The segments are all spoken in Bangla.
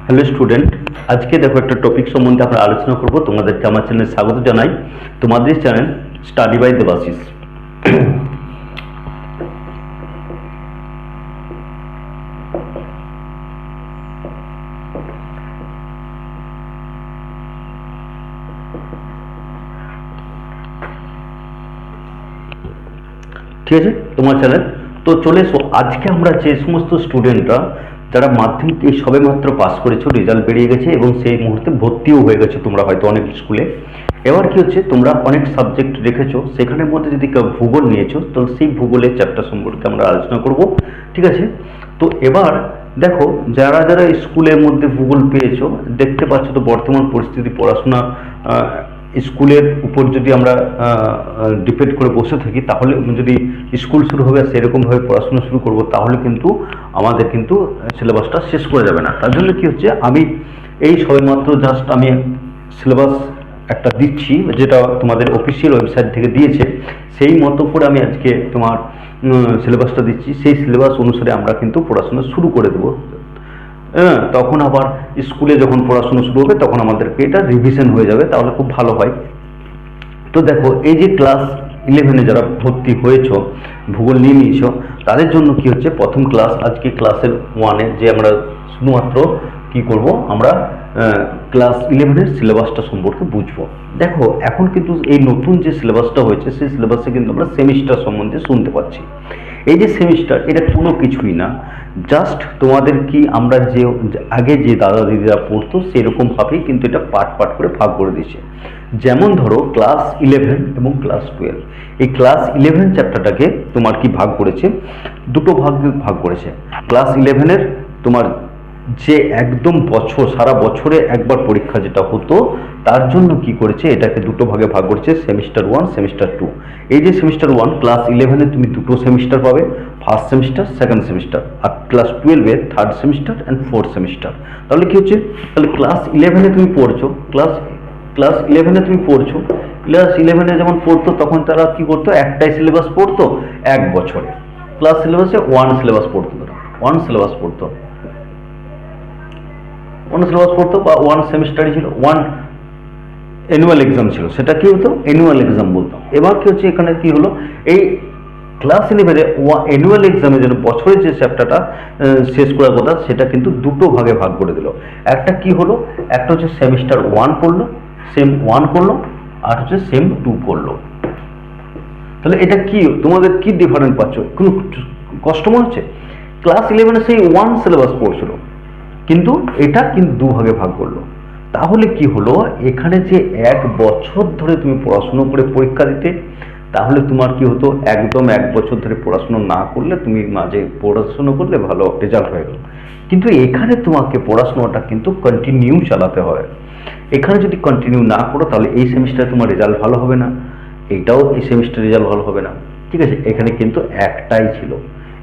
হ্যালো স্টুডেন্ট, আজকে দেখো একটা টপিক সম্বন্ধে আমরা আলোচনা করব। তোমাদেরকে আমার চ্যানেলে স্বাগত জানাই। তোমাদের চ্যানেল স্টাডি বাই দেবাশিস। ঠিক আছে, তোমার চ্যানেল তো চলে এসো। আজকে আমরা যে সমস্ত স্টুডেন্টরা যারা মাধ্যমিক এই সবে মাত্র পাস করেছো, রেজাল্ট বেরিয়ে গেছে এবং সেই মুহূর্তে ভর্তিও হয়ে গেছে তোমরা হয়তো অনেক স্কুলে। এবার কি হচ্ছে, তোমরা অনেক সাবজেক্ট রেখেছো, সেখানের মধ্যে যদি কেউ ভূগোল নিয়েছো তো সেই ভূগোলের চ্যাপ্টার সম্পর্কে আমরা আলোচনা করব। ঠিক আছে, তো এবার দেখো, যারা যারা স্কুলের মধ্যে ভূগোল পেয়েছো, দেখতে পাচ্ছ তো বর্তমান পরিস্থিতি, পড়াশোনা স্কুলের উপর যদি আমরা ডিপেন্ড করে বসে থাকি, তাহলে যদি স্কুল শুরু হবে আর সেরকমভাবে পড়াশোনা শুরু করব, তাহলে কিন্তু আমাদের কিন্তু সিলেবাসটা শেষ করে যাবে না। তার জন্য কি হচ্ছে, আমি এই সবেমাত্র জাস্ট আমি সিলেবাস একটা দিচ্ছি, যেটা তোমাদের অফিসিয়াল ওয়েবসাইট থেকে দিয়েছে, সেই মতো করে আমি আজকে তোমার সিলেবাসটা দিচ্ছি। সেই সিলেবাস অনুসারে আমরা কিন্তু পড়াশোনা শুরু করে দেবো। হ্যাঁ, তখন আবার স্কুলে যখন পড়াশোনা শুরু হবে তখন আমাদেরকে এটা রিভিশন হয়ে যাবে, তাহলে খুব ভালো হয়। তো দেখো, এই যে ক্লাস 11-এ যারা ভর্তি হয়েছো, ভূগোল নিয়ে নিয়েছো, তাদের জন্য কি হচ্ছে, প্রথম ক্লাস আজকে ক্লাসের 1-এ যে আমরা শুধুমাত্র কি করব, আমরা ক্লাস 11-এর সিলেবাসটা সম্পর্কে বুঝবো। দেখো, এখন কিন্তু এই নতুন যে সিলেবাসটা হয়েছে, সেই সিলেবাসে কিন্তু আমরা সেমিস্টার সম্বন্ধে শুনতে পাচ্ছি। এই যে সেমিস্টার, এটা কোনো কিছুই না, জাস্ট তোমাদের কি আমরা যে আগে যে দাদা দিদিরা পড়তো সেরকমভাবেই কিন্তু এটা পার্ট পার্ট করে ভাগ করে দিয়েছে। যেমন ধরো ক্লাস 11 এবং ক্লাস 12, এই ক্লাস 11 চ্যাপ্টারটাকে তোমার কি ভাগ করেছে, দুটো ভাগে ভাগ করেছে। ক্লাস 11-এর তোমার যে একদম বছর, সারা বছরে একবার পরীক্ষা যেটা হতো, তার জন্য কি করেছে, এটাকে দুটো ভাগে ভাগ করেছে, সেমিস্টার 1, সেমিস্টার 2। এই যে সেমিস্টার 1 ক্লাস 11-এ তুমি দুটো সেমিস্টার পাবে, ফার্স্ট সেমিস্টার, সেকেন্ড সেমিস্টার, আর ক্লাস 12-এ third semester and fourth semester. তাহলে কি হচ্ছে, তাহলে ক্লাস 11-এ তুমি পড়ছো, ক্লাস 11-এ তুমি পড়ছো, ক্লাস 11-এ যখন পড়তো তখন তারা কি করতো, একটাই সিলেবাস পড়তো এক বছরে। ক্লাস সিলেবাসে ওয়ান সিলেবাস পড়তো, তারা ওয়ান সিলেবাস পড়তো, বা ওয়ান সেমিস্টারই ছিল, ওয়ান অ্যানুয়াল এক্সাম ছিল, সেটা কি হতো, অ্যানুয়াল এক্সাম বলতো। এবার কি হচ্ছে, এখানে কি হলো, এই ক্লাস 11-এ অ্যানুয়াল এক্সামের জন্য বছরের যে চ্যাপ্টারটা শেষ করার কথা, সেটা কিন্তু দুটো ভাগে ভাগ করে দিল। একটা কি হলো, একটা হচ্ছে সেমিস্টার 1 পড়লো, সেম 1 করলো, আর হচ্ছে সেম 2 করলো। তাহলে এটা কি, তোমাদের কি ডিফারেন্স পাচ্ছ, কোনো কষ্ট মনে হচ্ছে? ক্লাস 11-এ সেই ওয়ান সিলেবাস পড়ছিল, কিন্তু এটা কিন্তু দু ভাগে ভাগ করলো। তাহলে কি হলো, এখানে যে এক বছর ধরে তুমি পড়াশুনো করে পরীক্ষা দিতে, তাহলে তোমার কি হতো, একদম এক বছর ধরে পড়াশুনো না করলে, তুমি মাঝে পড়াশুনো করলে ভালো রেজাল্ট হয়ে গেল, কিন্তু এখানে তোমাকে পড়াশোনাটা কিন্তু কন্টিনিউ চালাতে হবে। এখানে যদি কন্টিনিউ না করো, তাহলে এই সেমিস্টারে তোমার রেজাল্ট ভালো হবে না, এইটাও এই সেমিস্টার রেজাল্ট ভালো হবে না। ঠিক আছে, এখানে কিন্তু একটাই ছিল,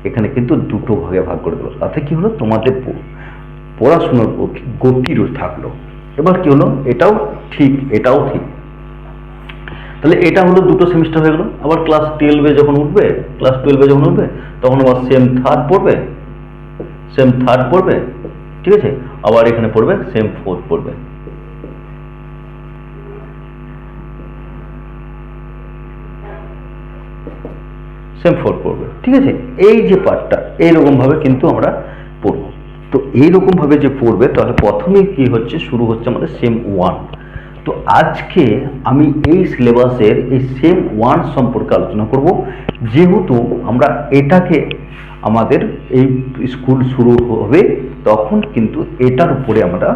এখানে কিন্তু দুটো ভাগে ভাগ করে দিল। তাতে কি হলো, তোমাদের পড়াশোনার গতি থাকলো। এবার কি হলো, এটাও ঠিক, এটাও ঠিক। তাহলে এটা হলো দুটো সেমিস্টার হয়ে গেল। আবার ক্লাস 12-এ যখন উঠবে, তখন আবার সেম থার্ড পড়বে, ঠিক আছে, আবার এখানে পড়বে সেম ফোর্থ পড়বে। ঠিক আছে, এই যে পার্টটা এইরকম ভাবে কিন্তু আমরা পড়বো। তো এইরকম ভাবে যে পড়বে, তাহলে প্রথমে কি হচ্ছে, শুরু হচ্ছে আমাদের সেম 1। তো আজকে আমি এই সিলেবাসের এই সেম 1 সম্পর্কে আলোচনা করব, যেহেতু আমরা এটাকে আমাদের এই স্কুল শুরু হবে তখন কিন্তু এটার উপরে আমরা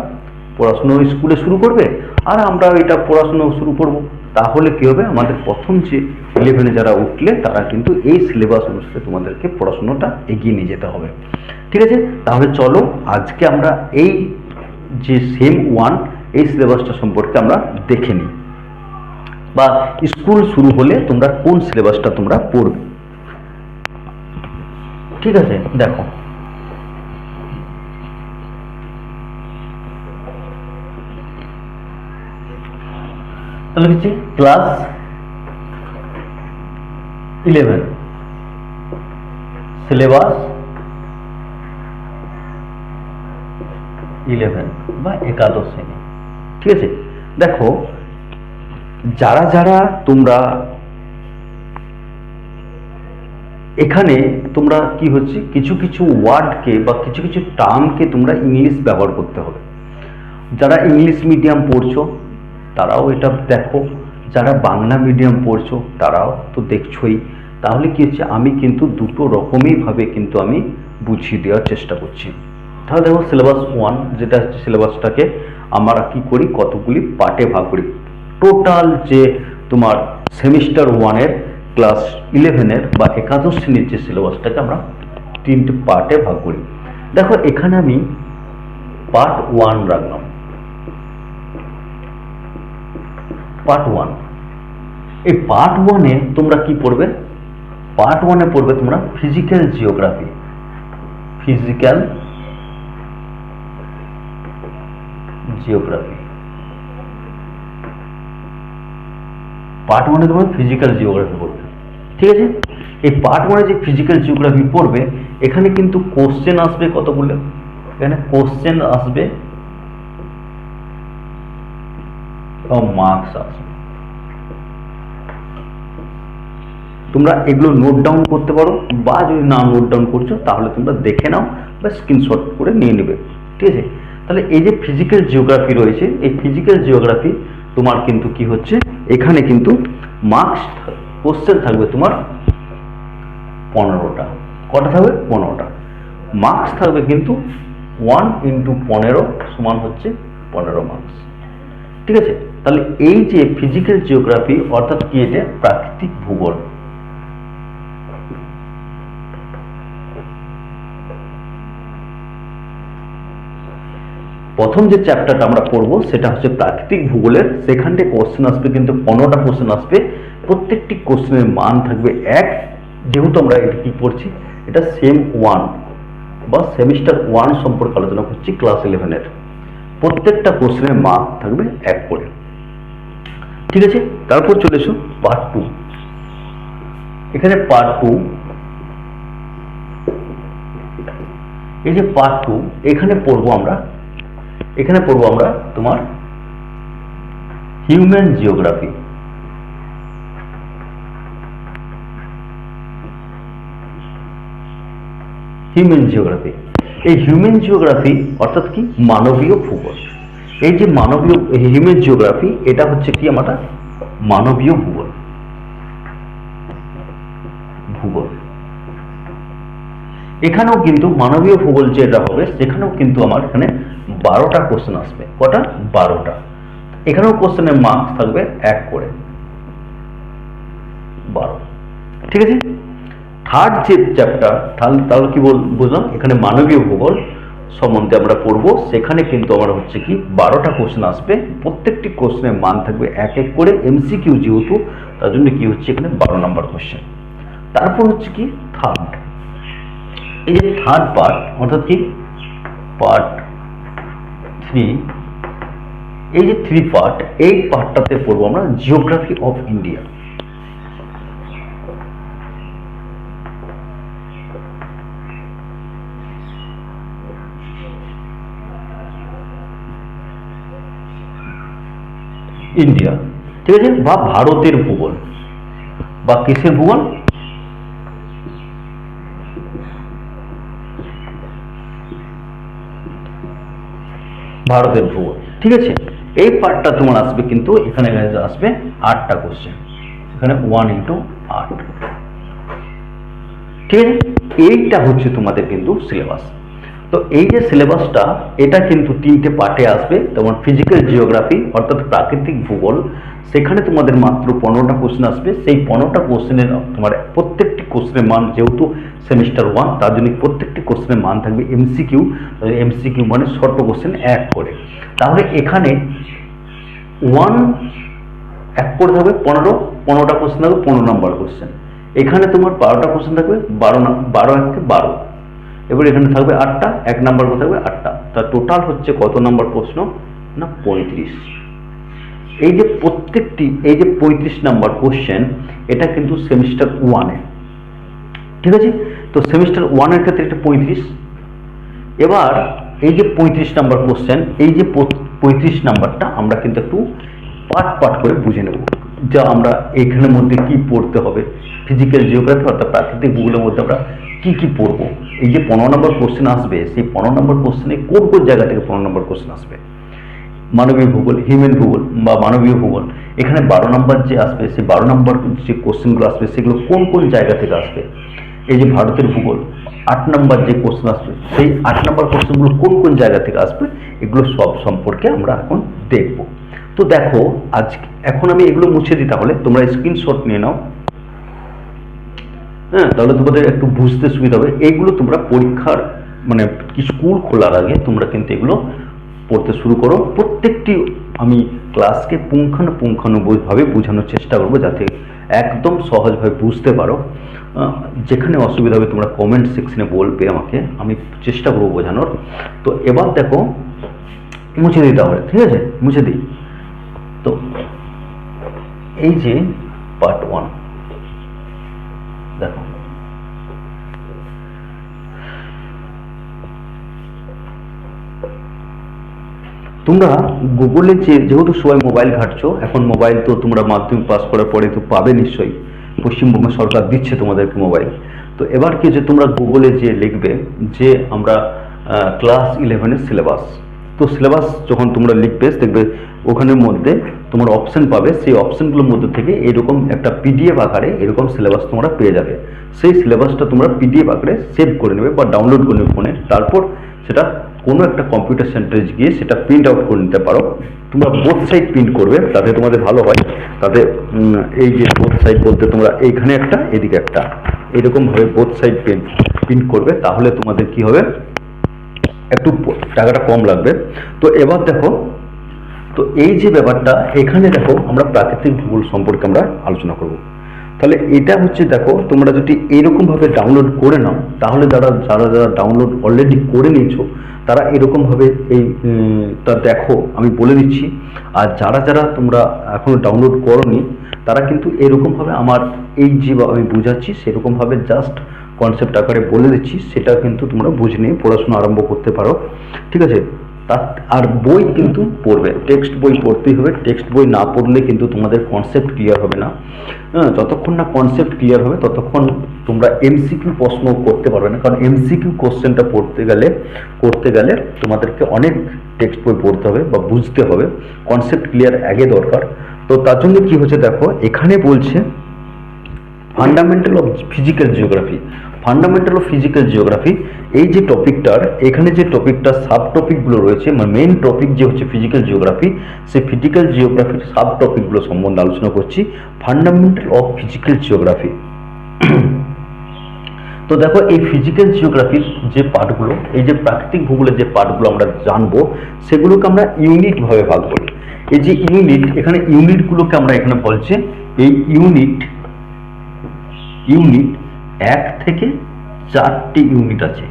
পড়াশুনো স্কুলে শুরু করবে, আর আমরা এটা পড়াশুনো শুরু করব। তাহলে কি হবে, আমাদের প্রথম যে 11-এ যারা উঠলে, তারা কিন্তু এই সিলেবাস অনুসারে তোমাদেরকে পড়াশুনোটা এগিয়ে নিয়ে যেতে হবে। ঠিক আছে, তাহলে চলো আজকে আমরা এই যে সেম 1 এই সিলেবাসটা সম্পর্কে আমরা দেখে নিই, বা স্কুল শুরু হলে তোমরা কোন সিলেবাসটা তোমরা পড়বে। ঠিক আছে, দেখো, তাহলে হচ্ছে ক্লাস 11 সিলেবাস 11 বা একাদশ শ্রেণী। ঠিক আছে, দেখো যারা যারা তোমরা এখানে তোমরা কি হচ্ছে কিছু কিছু ওয়ার্ডকে বা কিছু কিছু টার্মকে তোমরা ইংলিশ ব্যবহার করতে হবে। যারা ইংলিশ মিডিয়াম পড়ছো তারাও এটা দেখো, যারা বাংলা মিডিয়াম পড়ছো তারাও তো দেখছোই। তাহলে কি হচ্ছে, আমি কিন্তু দুটো রকমই ভাবে কিন্তু আমি বুঝিয়ে দেওয়ার চেষ্টা করছি। তাহলে দেখো সিলেবাস 1 যেটা হচ্ছে, সিলেবাসটাকে আমরা কি করি, কতগুলি পার্টে ভাগ করি। টোটাল যে তোমার সেমিস্টার 1-এর ক্লাস 11-এর বা একাদশ শ্রেণীর যে সিলেবাসটাকে আমরা 3টে পার্টে ভাগ করি। দেখো এখানে আমি পার্ট 1 রাখলাম। পার্ট 1, এই পার্ট 1-এ তোমরা কি পড়বে, পার্ট 1-এ পড়বে তোমরা physical geography. Physical geography part 1-এ তোমরা ফিজিক্যাল জিওগ্রাফি পড়বে। ঠিক আছে, এই পার্ট 1-এ যে ফিজিক্যাল জিওগ্রাফি পড়বে, এখানে কিন্তু কোশ্চেন আসবে কতগুলো, এখানে কোশ্চেন আসবে এবং মার্কস আসবে। তোমরা এগুলো নোট ডাউন করতে পারো, বা যদি না নোট ডাউন করছো তাহলে তোমরা দেখে নাও বা স্ক্রিনশট করে নিয়ে নেবে। ঠিক আছে, তাহলে এই যে ফিজিক্যাল জিওগ্রাফি রয়েছে, এই ফিজিক্যাল জিওগ্রাফি তোমার কিন্তু কি হচ্ছে, এখানে কিন্তু মার্কস কোশ্চেন থাকবে তোমার 15টা। কটা থাকবে? 15টা। মার্কস থাকবে কিন্তু 1 × 15 সমান হচ্ছে 15 মার্কস। ঠিক আছে, তাহলে এই যে ফিজিক্যাল জিওগ্রাফি অর্থাৎ কি, এটা প্রাকৃতিক ভূগোল। প্রথম যে চ্যাপ্টারটা আমরা পড়বো সেটা হচ্ছে প্রাকৃতিক ভূগোলের। সেখান থেকে কোশ্চেন আসবে কিন্তু 15টা কোশ্চেন আসবে, প্রত্যেকটি কোশ্চেনের মান থাকবে 1। যেহেতু আমরা এটা কি পড়ছি, এটা সেম 1 বা সেমিস্টার 1 সম্পর্কে আলোচনা করছি ক্লাস 11-এর। প্রত্যেকটা কোশ্চেনের মান থাকবে 1 করে। ঠিক আছে, তারপর চলে এসো পার্ট 2। এখানে পার্ট 2, এই যে পার্ট 2, এখানে পড়বো আমরা তোমার হিউম্যান জিওগ্রাফি। হিউম্যান জিওগ্রাফি, এই হিউম্যান জিওগ্রাফি অর্থাৎ কি, মানবীয় ভূগোল। এই যে মানবীয় হিউম্যান জিওগ্রাফি, এটা হচ্ছে কি আমরা মানবীয় ভূগোল। ভূগোল এখানেও কিন্তু মানবীয় ভূগোল যেটা হবে, সেখানেও কিন্তু আমার এখানে 12টা কোশ্চেন আসবে। কটা? 12টা। এখানেও কোশ্চেনের মার্কস থাকবে 1 করে, 12। ঠিক আছে, থার্ড যে চ্যাপ্টার, তাহলে কি বুঝলাম, এখানে মানবীয় ভূগোল সম্বন্ধে আমরা পড়বো। সেখানে কিন্তু আমার হচ্ছে কি 12টা কোশ্চেন আসবে, প্রত্যেকটি কোশ্চেনের মান থাকবে 1 করে। এমসিকিউ যেহেতু, তার জন্য কি হচ্ছে এখানে 12 নম্বর কোশ্চেন। তারপর হচ্ছে কি থার্ড, এই যে থার্ড পার্ট অর্থাৎ কি পার্ট 3, এই যে 3 পার্ট, এই পার্টটাতে পড়বো আমরা জিওগ্রাফি অফ ইন্ডিয়া। ইন্ডিয়া, ঠিক আছে, বা ভারতের ভূগোল, বা কিসের ভূগোল, ভারতের ভূগোল। ঠিক আছে, এই পার্টটা তোমার আসবে কিন্তু এখানে আসবে 8টা কোশ্চেন, এখানে 1 × 8। ঠিক আছে, এইটা হচ্ছে তোমাদের কিন্তু সিলেবাস। তো এই যে সিলেবাসটা, এটা কিন্তু 3টে পার্টে আসবে। তোমার ফিজিক্যাল জিওগ্রাফি অর্থাৎ প্রাকৃতিক ভূগোল, সেখানে তোমাদের মাত্র 15টা কোশ্চেন আসবে। সেই 15টা কোশ্চেনের তোমার প্রত্যেকটি কোশ্চেনের মান, যেহেতু সেমিস্টার 1, তার জন্য প্রত্যেকটি কোশ্চেনের মান থাকবে এমসিকিউ। এমসিকিউ মানে শর্ট কোশ্চেন 1 করে। তাহলে এখানে 1 করে থাকবে 15টা কোশ্চেন থাকবে 15 নম্বর কোশ্চেন। এখানে তোমার 12টা কোশ্চেন থাকবে, 12 × 12। এবার এখানে থাকবে 8টা, 1 নাম্বার করে থাকবে 8টা। তার টোটাল হচ্ছে কত নম্বর প্রশ্ন না 35। এই যে প্রত্যেকটি, এই যে 35 নাম্বার কোশ্চেন, এটা কিন্তু সেমিস্টার 1-এ। ঠিক আছে, তো সেমিস্টার 1-এর ক্ষেত্রে এটা 35। এবার এই যে 35 নাম্বার কোশ্চেন, এই যে 35 নাম্বারটা আমরা কিন্তু একটু পার্ট পার্ট করে বুঝে নেব, যা আমরা এইখানের মধ্যে কি পড়তে হবে, ফিজিক্যাল জিওগ্রাফি অর্থাৎ প্রাকৃতিক ভূগোলের মধ্যে আমরা কি কি পড়বো। এই যে 15 নম্বর কোশ্চেন আসবে, সেই 15 নম্বর কোশ্চেনে কোন কোন জায়গা থেকে 15 নম্বর কোশ্চেন আসবে, মানবীয় ভূগোল, হিউম্যান ভূগোল বা মানবীয় ভূগোল, এখানে 12 নম্বর যে আসবে, সেই 12 নম্বর যে কোশ্চেনগুলো আসবে সেগুলো কোন কোন জায়গা থেকে আসবে। এই যে ভারতের ভূগোল 8 নম্বর যে কোশ্চেন আসবে, সেই 8 নম্বর কোশ্চেনগুলো কোন কোন জায়গা থেকে আসবে, এগুলো সব সম্পর্কে আমরা এখন দেখব। তো দেখো আজ এখন আমি এগুলো মুছে দিই, তাহলে তোমরা স্ক্রিনশট নিয়ে নাও। হ্যাঁ, তাহলে তোমাদের একটু বুঝতে সুবিধা হবে। এইগুলো তোমরা পরীক্ষার মানে কি স্কুল খোলার আগে তোমরা কিন্তু এগুলো পড়তে শুরু করো। প্রত্যেকটি আমি ক্লাসকে পুঙ্খানুপুঙ্খানুভাবে বোঝানোর চেষ্টা করবো, যাতে একদম সহজভাবে বুঝতে পারো। যেখানে অসুবিধা হবে তোমরা কমেন্ট সেকশনে বলবে আমাকে, আমি চেষ্টা করবো বোঝানোর। তো এবার দেখো মুছে দিই, তাহলে ঠিক আছে মুছে দিই। তো এই যে পার্ট 1 দেখো, তোমরা গুগলে যেহেতু সবাই মোবাইল ঘাঁটছো, এখন মোবাইল তো তোমরা মাধ্যমিক পাস করার পরে তো পাবে নিশ্চয়ই, পশ্চিমবঙ্গ সরকার দিচ্ছে তোমাদেরকে মোবাইল। তো এবার কি যে তোমরা গুগলে যে লিখবে যে আমরা ক্লাস 11-এর সিলেবাস, তো সিলেবাস যখন তোমরা লিখবে দেখবে ওখানের মধ্যে তোমার অপশন পাবে, সেই অপশনগুলোর মধ্যে থেকে এরকম একটা পিডিএফ আকারে এরকম সিলেবাস তোমরা পেয়ে যাবে। সেই সিলেবাসটা তোমরা পিডিএফ আকারে সেভ করে নেবে বা ডাউনলোড করে নেবে ফোনে, তারপর সেটা কোনো একটা কম্পিউটার সেন্টারে গিয়ে সেটা প্রিন্ট আউট করে নিতে পারো। তোমরা বোথ সাইড প্রিন্ট করবে, তাতে তোমাদের ভালো হয়। তাতে এই যে বোথ সাইড বলতে তোমরা এইখানে একটা এদিকে একটা এরকমভাবে বোথ সাইড প্রিন্ট করবে, তাহলে তোমাদের কি হবে, একটু টাকাটা কম লাগবে। তো এবার দেখো, তো এই যে ব্যাপারটা এখানে দেখো আমরা প্রাকৃতিক ভূগোল সম্পর্কে আমরা আলোচনা করব। তাহলে এটা হচ্ছে দেখো, তোমরা যদি এরকমভাবে ডাউনলোড করে নাও, তাহলে যারা যারা যারা ডাউনলোড অলরেডি করে নিয়েছো তারা এরকমভাবে এই তা দেখো আমি বলে দিচ্ছি। আর যারা যারা তোমরা এখনো ডাউনলোড করোনি তারা কিন্তু এরকমভাবে আমার এই যে আমি বোঝাচ্ছি সেরকমভাবে জাস্ট কনসেপ্ট আকারে বলে দিচ্ছি, সেটা কিন্তু তোমরা বুঝে নিয়ে পড়াশোনা আরম্ভ করতে পারো, ঠিক আছে। আর বই কিন্তু পড়বে, টেক্সট বই পড়তেই হবে। টেক্সট বই না পড়লে কিন্তু তোমাদের কনসেপ্ট ক্লিয়ার হবে না। হ্যাঁ, যতক্ষণ না কনসেপ্ট ক্লিয়ার হবে ততক্ষণ তোমরা এমসিকিউ প্রশ্ন করতে পারবে না, কারণ এমসিকিউ কোশ্চেনটা করতে গেলে তোমাদেরকে অনেক টেক্সট বই পড়তে হবে বা বুঝতে হবে, কনসেপ্ট ক্লিয়ার আগে দরকার। তো তার জন্য কি হচ্ছে দেখো, এখানে বলছে fundamental of physical geography. Fundamental of physical geography, এই যে টপিকটার এখানে যে টপিকটার সাব টপিকগুলো রয়েছে, মানে মেইন টপিক যে হচ্ছে ফিজিক্যাল জিওগ্রাফি, সেই ফিজিক্যাল জিওগ্রাফির সাব টপিকগুলো সম্বন্ধে আলোচনা করছি। Fundamental of physical geography. তো দেখো এই ফিজিক্যাল জিওগ্রাফির যে পার্টগুলো, এই যে প্রাকৃতিক ভূগোলের যে পার্টগুলো আমরা জানবো, সেগুলোকে আমরা ইউনিট ভাবে ভাগ করি। এই যে ইউনিট, এখানে ইউনিটগুলোকে আমরা এখানে বলছি, এই ইউনিট 1 থেকে 4টে ইউনিট আছে।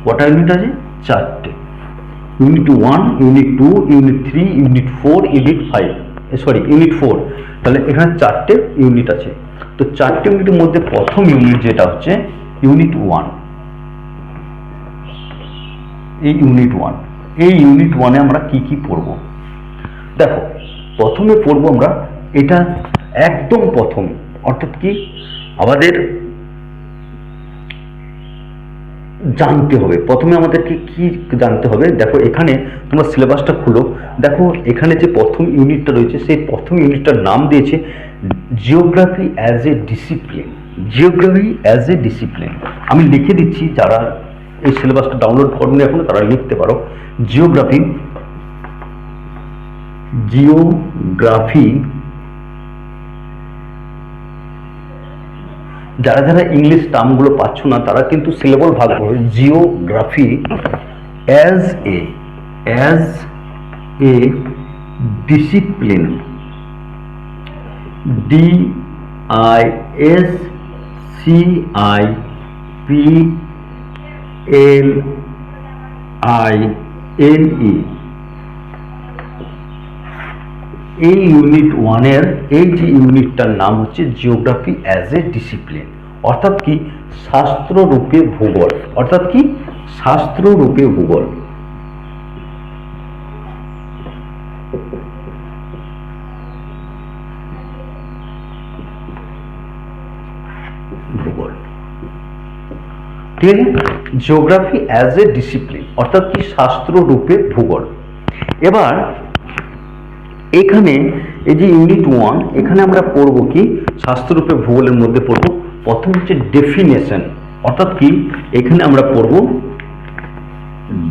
কটা ইউনিট আছে? 4টে। Unit 1, unit 2, unit 3, unit 4, unit 5, unit 4। তাহলে এখানে 4টে ইউনিট আছে। তো 4টে ইউনিটের মধ্যে প্রথম ইউনিট যেটা হচ্ছে ইউনিট 1। এই ইউনিট 1, এই ইউনিট 1-এ আমরা কি কি পড়ব দেখো। প্রথমে পড়ব আমরা, এটা একদম প্রথম, অর্থাৎ কি আমাদের জানতে হবে, প্রথমে আমাদেরকে কি জানতে হবে। দেখো এখানে তোমরা সিলেবাসটা খুলো, দেখো এখানে যে প্রথম ইউনিটটা রয়েছে, সেই প্রথম ইউনিটটার নাম দিয়েছে geography as a discipline. Geography as a discipline আমি লিখে দিচ্ছি, যারা এই সিলেবাসটা ডাউনলোড করবে এখন তারা লিখতে পারো। জিওগ্রাফি যারা যারা ইংলিশ টার্মগুলো পাচ্ছ না তারা কিন্তু সিলেবল ভাগ করবে। Geography as a discipline, DISCIPLINE। এই ইউনিট 1-এর এই যে ইউনিটটার নাম হচ্ছে জিওগ্রাফি অ্যাজ এ ডিসিপ্লিন, অর্থাৎ কি শাস্ত্ররূপে ভূগোল, অর্থাৎ কি শাস্ত্ররূপে ভূগোল। ঠিক আছে। জিওগ্রাফি অ্যাজ এ ডিসিপ্লিন, অর্থাৎ কি শাস্ত্র রূপে ভূগোল। এবার এখানে এই যে ইউনিট 1, এখানে আমরা পড়ব কি শাস্ত্ররূপে ভূগোলের মধ্যে পড়ব প্রথম হচ্ছে ডেফিনেশন, অর্থাৎ কি এখানে আমরা পড়ব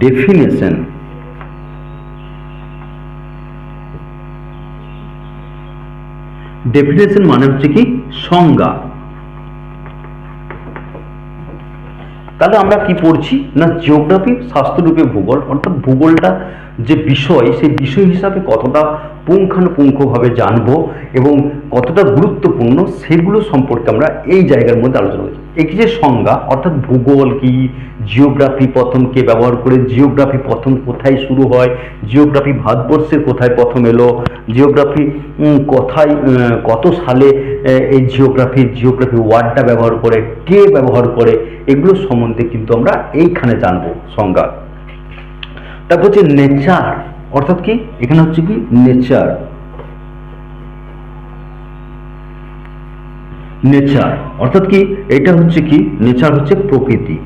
ডেফিনেশন। ডেফিনেশন মানে হচ্ছে কি সংজ্ঞা। তাহলে আমরা কি পড়ছি না জিওগ্রাফি শাস্ত্ররূপে ভূগোল, অর্থাৎ ভূগোলটা যে বিষয় সেই বিষয় হিসাবে কতটা পুঙ্খানুপুঙ্খভাবে জানবো এবং কতটা গুরুত্বপূর্ণ সেগুলো সম্পর্কে আমরা এই জায়গার মধ্যে আলোচনা করছি। একটি যে সংজ্ঞা, অর্থাৎ ভূগোল কি, জিওগ্রাফি প্রথম কে ব্যবহার করে, জিওগ্রাফি প্রথম কোথায় শুরু হয়, জিওগ্রাফি ভারতবর্ষের কোথায় প্রথম এলো, জিওগ্রাফি কোথায় কত সালে এই জিওগ্রাফি ওয়ার্ডটা ব্যবহার করে, কে ব্যবহার করে, এগুলো সম্বন্ধে কিন্তু আমরা এইখানে জানবো সংজ্ঞা। তারপর হচ্ছে নেচার, অর্থাৎ কি এখানে হচ্ছে কি নেচার। নেচার অর্থাৎ কি এটা হচ্ছে কি নেচার হচ্ছে প্রকৃতি।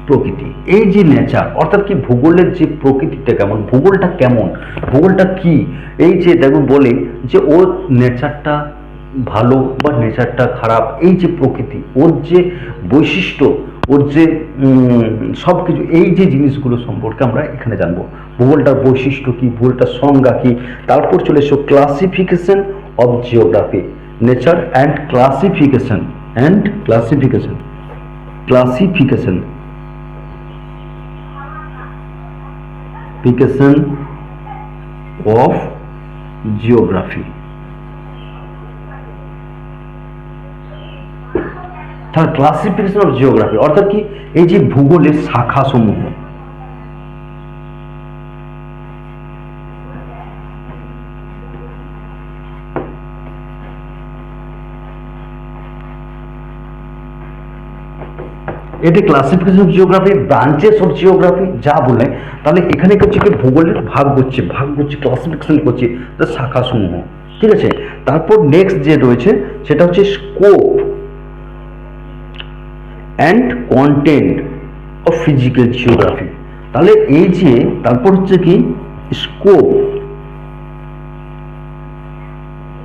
প্রকৃতি এই যে নেচার অর্থাৎ কি ভূগোলের যে প্রকৃতিটা কেমন, ভূগোলটা কেমন, ভূগোলটা কি, এই যে দেখো বলে যে ওর নেচারটা ভালো বা নেচারটা খারাপ, এই যে প্রকৃতি ওর যে বৈশিষ্ট্য, ওর যে সব কিছু, এই যে জিনিসগুলো সম্পর্কে আমরা এখানে জানবো। ভূগোলটার বৈশিষ্ট্য কি, ভূগোলটার সংজ্ঞা কি, তারপর চলে এসো classification of geography, nature and classification of geography. তাহলে ক্লাসিফিকেশন অফ জিওগ্রাফি অর্থাৎ কি এই যে ভূগোলের শাখা সমূহ, এটি classification of geography, branches of geography যা বলে, তাহলে এখানে হচ্ছে কি ভূগোলের ভাগ করছে ক্লাসিফিকেশন করছে তার শাখা সমূহ, ঠিক আছে। তারপর নেক্সট যে রয়েছে সেটা হচ্ছে scope and content of physical geography. তাহলে এই যে তারপর হচ্ছে কি scope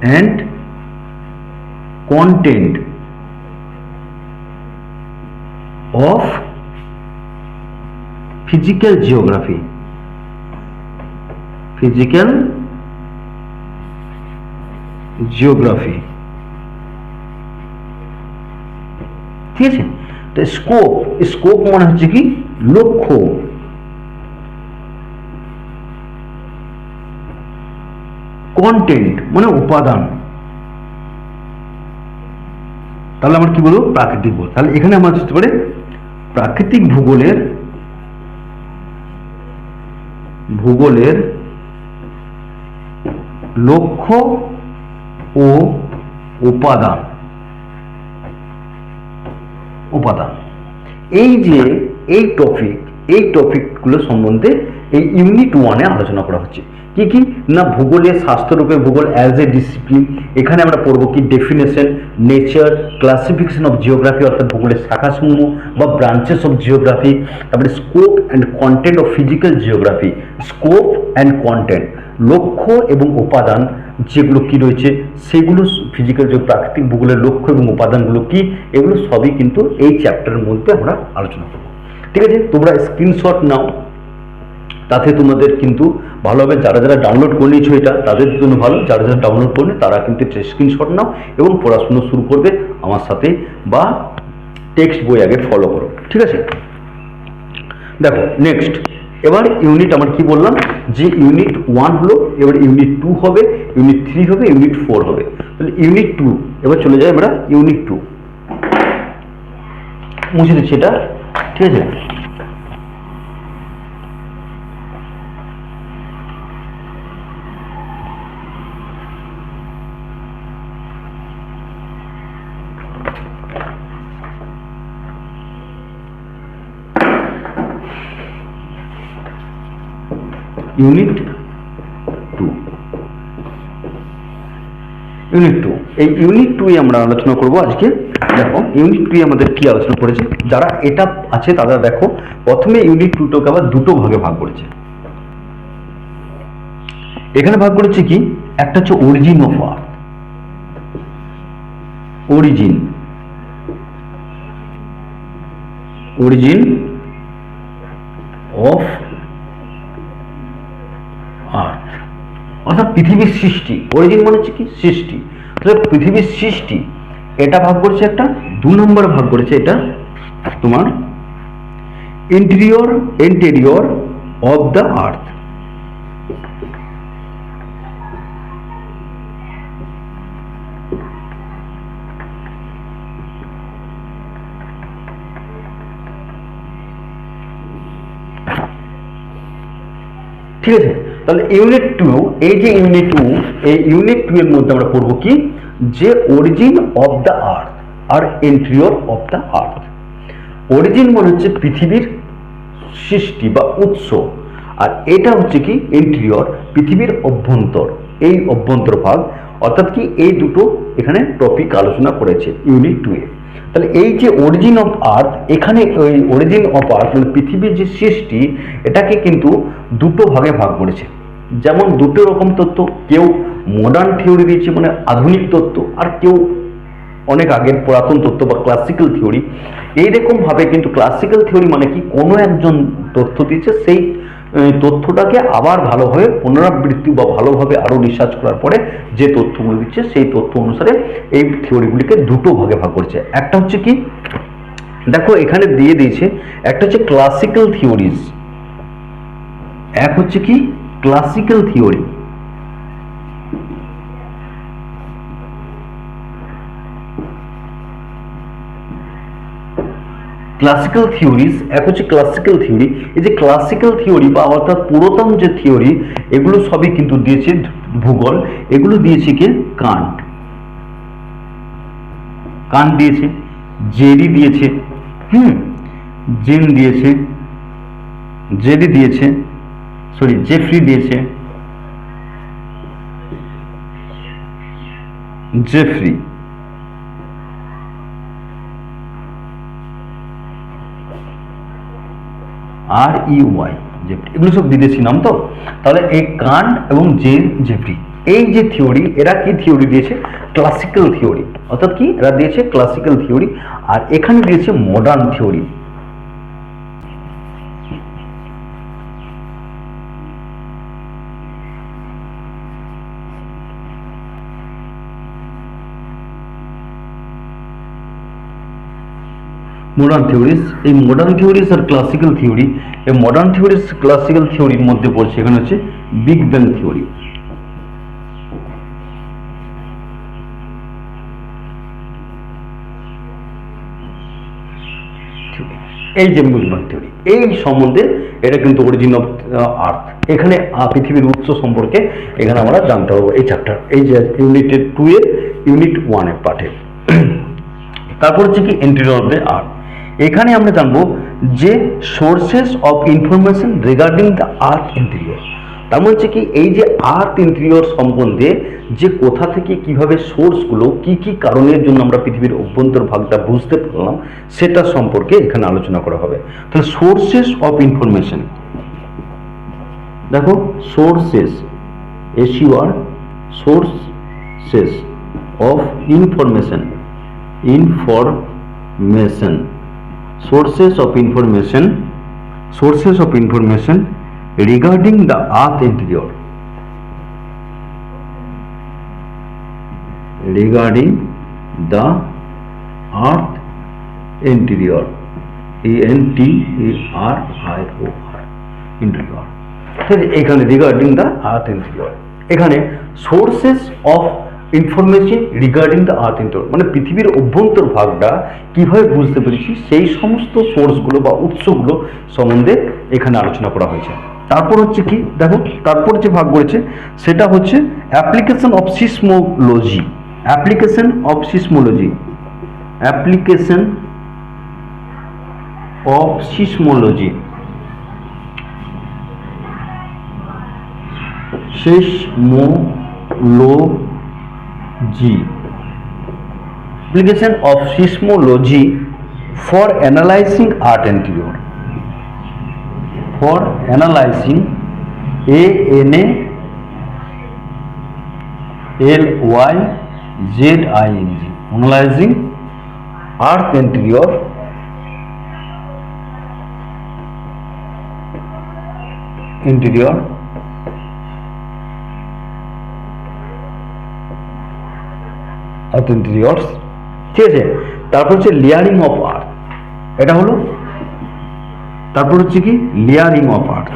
and content of physical geography, ঠিক আছে। তো স্কোপ মানে হচ্ছে কি লক্ষ্য, কন্টেন্ট মানে উপাদান, তাহলে আমরা কি বলবো প্রাকৃতিক ভূগোল। তাহলে এখানে আমরা বুঝতে পারি প্রাকৃতিক ভূগোলের লক্ষ্য ও উপাদান। এই যে এই টপিকগুলো সম্বন্ধে এই ইউনিট 1-এ আলোচনা করা হচ্ছে। কি কি না ভূগোলের শাস্ত্ররূপে ভূগোল অ্যাজ এ ডিসিপ্লিন, এখানে আমরা পড়বো কি definition, nature, classification of geography অর্থাৎ ভূগোলের শাখাসমূহ বা ব্রাঞ্চেস অফ জিওগ্রাফি, তারপরে scope and content of physical geography. Scope and content লক্ষ্য এবং উপাদান যেগুলো কি রয়েছে সেগুলো ফিজিক্যাল যে প্রাকৃতিক ভূগোলের লক্ষ্য এবং উপাদানগুলো কি, এগুলো সবই কিন্তু এই চ্যাপ্টারের মধ্যে আমরা আলোচনা করব, ঠিক আছে। তোমরা স্ক্রিনশট নাও, তাতে তোমাদের কিন্তু ভালো হবে। যারা ডাউনলোড করে নিয়েছো এটা তাদের জন্য ভালো, যারা ডাউনলোড করবে তারা কিন্তু স্ক্রিনশট নাও এবং পড়াশুনো শুরু করবে আমার সাথে, বা টেক্সট বই আগে ফলো করো, ঠিক আছে। দেখো নেক্সট, এবার ইউনিট আমার কি বললাম যে ইউনিট 1 হলো, এবার ইউনিট 2 হবে, ইউনিট 3 হবে, ইউনিট 4 হবে। তাহলে ইউনিট 2 এবার চলে যাই আমরা ইউনিট 2, মুছে দিচ্ছি এটা, ঠিক আছে। ইউনিট 2, এই ইউনিট 2 আমরা আলোচনা করব আজকে দেখো ইউনিট 2 আমাদের কি আলোচনা করেছে, যারা এটা আছে তারা দেখো প্রথমে ইউনিট 2টাকে আবার দুটো ভাগে ভাগ করেছে। এখানে ভাগ করেছে কি, একটা হচ্ছে origin of earth, origin of আর্থ, অর্থাৎ পৃথিবীর সৃষ্টি। অরিজিন মানে হচ্ছে কি, সৃষ্টি। তাহলে পৃথিবীর সৃষ্টি এটা ভাগ করেছে একটা। 2 নম্বর ভাগ করেছে এটা তোমার ইন্টেরিয়র অফ দ্য আর্থ। ঠিক আছে, তাহলে ইউনিট 2, এই যে ইউনিট 2, এই ইউনিট 2 এর মধ্যে আমরা পড়বো কি, যে অরিজিন অফ দ্য আর্থ আর interior of the earth. Origin মানে হচ্ছে পৃথিবীর সৃষ্টি বা উৎস, আর এটা হচ্ছে কি ইন্টেরিয়র, পৃথিবীর অভ্যন্তর, এই অভ্যন্তর ভাগ। অর্থাৎ কি এই দুটো এখানে টপিক আলোচনা করেছে ইউনিট 2 এ। তাহলে এই যে অরিজিন অফ আর্থ, এখানে ওই অরিজিন অফ আর্থ মানে পৃথিবীর যে সৃষ্টি, এটাকে কিন্তু দুটো ভাগে ভাগ করেছে। যেমন দুটো রকম তত্ত্ব, কেউ মডার্ন থিওরি দিয়েছে মানে আধুনিক তত্ত্ব, আর কেউ অনেক আগের পুরাতন তত্ত্ব বা ক্লাসিক্যাল থিওরি। এইরকম ভাবে কিন্তু ক্লাসিক্যাল থিওরি মানে কি, কোনো একজন তথ্য দিচ্ছে, সেই তথ্যটাকে আবার ভালোভাবে পুনরাবৃত্তি বা ভালোভাবে আরো রিসার্চ করার পরে যে তথ্যগুলো দিচ্ছে, সেই তথ্য অনুসারে এই থিওরিগুলিকে দুটো ভাগে ভাগ করেছে। একটা হচ্ছে কি, দেখো এখানে দিয়ে দিয়েছে, একটা হচ্ছে ক্লাসিক্যাল থিওরিজ, এক হচ্ছে কি ক্লাসিক্যাল থিওরি। ক্লাসিক্যাল থিওরিজ, এক হচ্ছে ক্লাসিক্যাল থিওরি। এই যে ক্লাসিক্যাল থিওরি বা অর্থাৎ পুরাতন যে থিওরি, এগুলো সবই কিন্তু দিয়েছে ভূগোল, এগুলো দিয়েছে কে, কান্ট। কান্ট দিয়েছে, জেরি দিয়েছে, জেন দিয়েছে, জেরি দিয়েছে, সরি জেফ্রি দিয়েছে, জেফ্রি, REY, এগুলো সব বিদেশি নাম তো। তাহলে এই কান্ট এবং জেফ্রি, এই যে থিওরি, এরা কি থিওরি দিয়েছে, ক্লাসিক্যাল থিওরি। অর্থাৎ কি, এরা দিয়েছে ক্লাসিক্যাল থিওরি, আর এখানে দিয়েছে মডার্ন থিওরি। মডার্ন থিওরিজ, এই মডার্ন থিওরিজ আর ক্লাসিক্যাল থিওরি, এই মডার্ন থিওরিজ ক্লাসিক্যাল থিওরির মধ্যে পড়ছে এখানে হচ্ছে বিগ ব্যাং থিওরি। এই যে বিগ ব্যাং থিওরি, এই সম্বন্ধে এটা কিন্তু অরিজিন অফ আর্থ, এখানে পৃথিবীর উৎস সম্পর্কে এখানে আমরা জানতে পারবো এই চ্যাপ্টার, এই যে ইউনিট 2 এর ইউনিট 1 এর পাঠে। তারপর হচ্ছে কি ইন্টেরিয়র অফ দ্য আর্থ। এখানে আমরা জানবো যে sources of information regarding the earth interior. তার মানে হচ্ছে কি, এই যে আর্থ ইন্টেরিয়র সম্বন্ধে যে কোথা থেকে কিভাবে সোর্সগুলো কি কি কারণের জন্য আমরা পৃথিবীর অভ্যন্তর ভাগটা বুঝতে পারলাম, সেটা সম্পর্কে এখানে আলোচনা করা হবে। তাহলে সোর্সেস অফ ইনফরমেশন, দেখো sources, SUR, sources of information, sources of information regarding the earth interior, ENTERIOR, interior। এখানে রিগার্ডিং দ্য আর্থ ইন্টেরিয়র, এখানে sources of information regarding the earth interior মানে পৃথিবীর অভ্যন্তর ভাগটা কিভাবে বুঝতে পেরেছি, সেই সমস্ত সোর্সগুলো বা উৎসগুলো সম্বন্ধে এখানে আলোচনা করা হয়েছে। তারপর হচ্ছে কি, দেখো তারপর যে ভাগ করেছে সেটা হচ্ছে application of seismology, application of seismology, application of seismology for analyzing earth interior. For analyzing ANALYZING, analyzing earth interior earth interiors, ঠিক আছে। তারপর হচ্ছে লেয়ারিং অফ আর্থ, এটা হলো। তারপর হচ্ছে কি লেয়ারিং অফ আর্থ,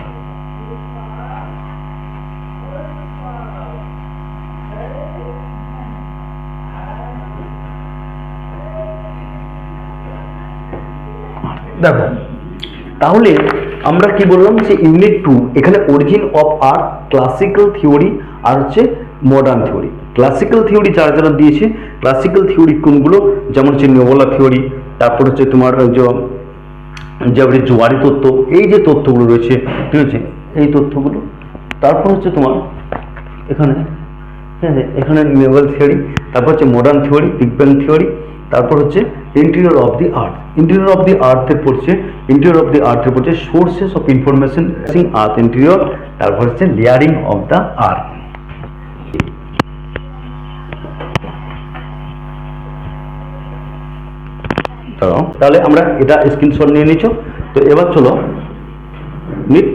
দেখো তাহলে আমরা কি বললাম যে ইউনিট 2 এখানে origin of earth, classical theory আর হচ্ছে মডার্ন থিওরি। ক্লাসিক্যাল থিওরি যারা যারা দিয়েছে, ক্লাসিক্যাল থিওরি কোনগুলো, যেমন হচ্ছে নেবুলা থিওরি, তারপর হচ্ছে তোমার যে জোয়ারি তত্ত্ব, এই যে তথ্যগুলো রয়েছে, ঠিক আছে, এই তথ্যগুলো। তারপর হচ্ছে তোমার এখানে, ঠিক আছে, এখানে নেবুলা থিওরি, তারপর হচ্ছে modern theory, big bang theory, তারপর হচ্ছে interior of the earth. Interior of the আর্থে পড়ছে, ইন্টেরিয়র অফ দি আর্থে পড়ছে sources of information earth interior, তারপর হচ্ছে লেয়ারিং অফ দ্য আর্থ। তাহলে আমরা এটা স্ক্রিনশট নিয়ে নিচ্ছ। তো এবার চলো নিট